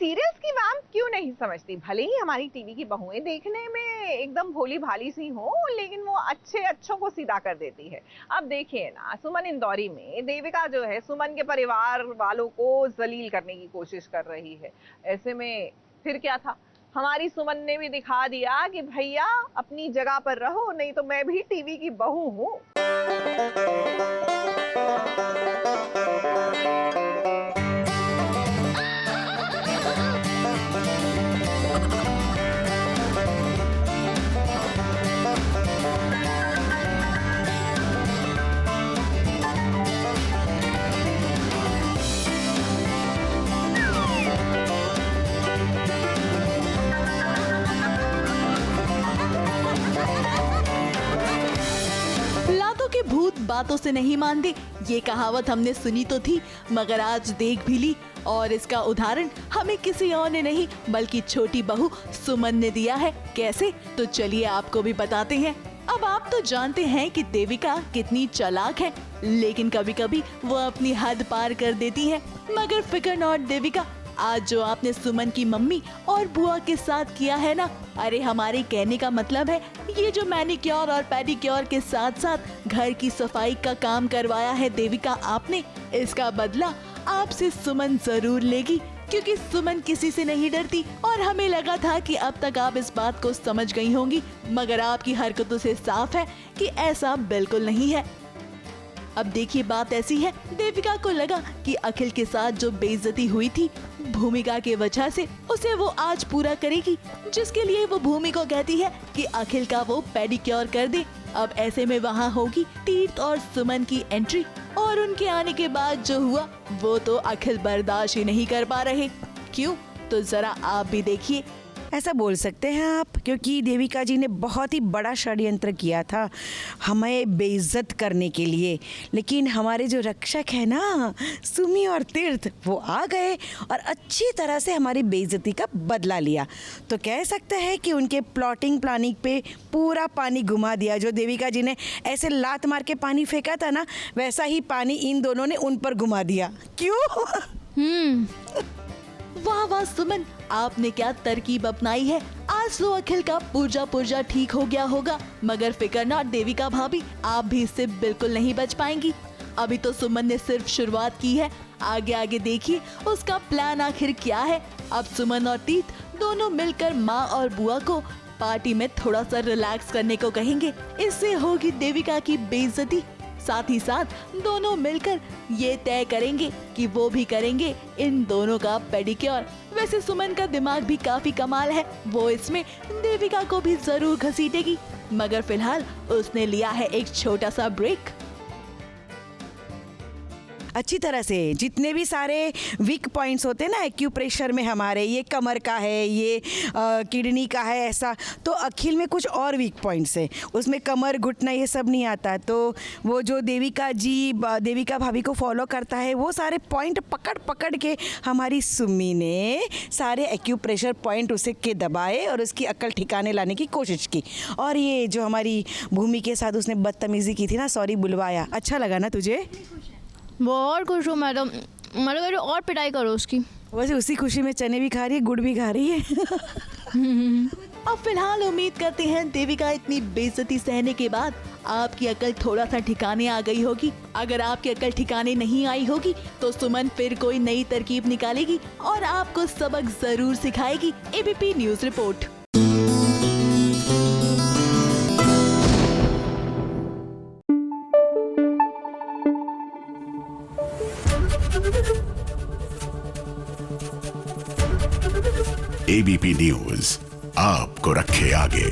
Serials की ma'am क्यों नहीं समझती? भले ही हमारी टीवी की बहुएं देखने में एकदम भोली भाली सी हो, लेकिन वो अच्छों को सीधा कर देती है। अब देखिए ना, सुमन इंदौरी में देविका जो है सुमन के परिवार वालों को जलील करने की कोशिश कर रही है। ऐसे में फिर क्या था, हमारी सुमन ने भी दिखा दिया कि भैया अपनी जगह पर रहो, नहीं तो मैं भी टीवी की बहू हूँ। लातों के भूत बातों से नहीं मानते, ये कहावत हमने सुनी तो थी, मगर आज देख भी ली। और इसका उदाहरण हमें किसी और ने नहीं बल्कि छोटी बहू सुमन ने दिया है। कैसे? तो चलिए आपको भी बताते हैं। अब आप तो जानते हैं कि देविका कितनी चालाक है, लेकिन कभी कभी वो अपनी हद पार कर देती है। मगर फिकर नॉट देविका, आज जो आपने सुमन की मम्मी और बुआ के साथ किया है ना, अरे हमारे कहने का मतलब है ये जो मैनिक्योर और पेडिक्योर के साथ साथ घर की सफाई का काम करवाया है देविका आपने, इसका बदला आपसे सुमन जरूर लेगी, क्योंकि सुमन किसी से नहीं डरती। और हमें लगा था कि अब तक आप इस बात को समझ गई होंगी, मगर आपकी हरकतों से साफ है कि ऐसा बिल्कुल नहीं है। अब देखिए बात ऐसी है, देविका को लगा कि अखिल के साथ जो बेइज्जती हुई थी भूमिका के वजह से, उसे वो आज पूरा करेगी, जिसके लिए वो भूमि को कहती है कि अखिल का वो पेडिक्योर कर दे। अब ऐसे में वहाँ होगी तीर्थ और सुमन की एंट्री, और उनके आने के बाद जो हुआ वो तो अखिल बर्दाश्त ही नहीं कर पा रहे। क्यों? तो जरा आप भी देखिए। ऐसा बोल सकते हैं आप, क्योंकि देविका जी ने बहुत ही बड़ा षड्यंत्र किया था हमें बेइज्जत करने के लिए, लेकिन हमारे जो रक्षक है ना सुमी और तीर्थ, वो आ गए और अच्छी तरह से हमारी बेइज्जती का बदला लिया। तो कह सकते हैं कि उनके प्लॉटिंग प्लानिंग पे पूरा पानी घुमा दिया। जो देविका जी ने ऐसे लात मार के पानी फेंका था ना, वैसा ही पानी इन दोनों ने उन पर घुमा दिया। क्यों? वाह वाह सुमन, आपने क्या तरकीब अपनाई है। आज तो अखिल का पुर्जा ठीक हो गया होगा, मगर फिकर नॉट देविका भाभी, आप भी इससे बिल्कुल नहीं बच पाएंगी। अभी तो सुमन ने सिर्फ शुरुआत की है, आगे आगे देखिए उसका प्लान आखिर क्या है। अब सुमन और तीर्थ दोनों मिलकर माँ और बुआ को पार्टी में थोड़ा सा रिलैक्स करने को कहेंगे, इससे होगी देविका की बेइज्जती। साथ ही साथ दोनों मिलकर ये तय करेंगे कि वो भी करेंगे इन दोनों का पेडिक्योर। वैसे सुमन का दिमाग भी काफी कमाल है, वो इसमें देविका को भी जरूर घसीटेगी, मगर फिलहाल उसने लिया है एक छोटा सा ब्रेक। अच्छी तरह से जितने भी सारे वीक पॉइंट्स होते हैं ना एक्यूप्रेशर में हमारे, ये कमर का है, ये किडनी का है, ऐसा तो अखिल में कुछ और वीक पॉइंट्स है, उसमें कमर घुटना ये सब नहीं आता। तो वो जो देविका भाभी को फॉलो करता है, वो सारे पॉइंट पकड़ के हमारी सुम्मी ने सारे एक्यूप्रेशर पॉइंट उसे के दबाए और उसकी अक्ल ठिकाने लाने की कोशिश की। और ये जो हमारी भूमि के साथ उसने बदतमीजी की थी ना, सॉरी बुलवाया, अच्छा लगा ना तुझे? बहुत खुश हूँ मैडम, मतलब और पिटाई करो उसकी। वैसे उसी खुशी में चने भी खा रही है, गुड़ भी खा रही है। अब फिलहाल उम्मीद करते हैं देविका इतनी बेइज्जती सहने के बाद आपकी अकल थोड़ा सा ठिकाने आ गई होगी। अगर आपकी अकल ठिकाने नहीं आई होगी तो सुमन फिर कोई नई तरकीब निकालेगी और आपको सबक जरूर सिखाएगी। ABP news report. ABP news आपको रखे आगे।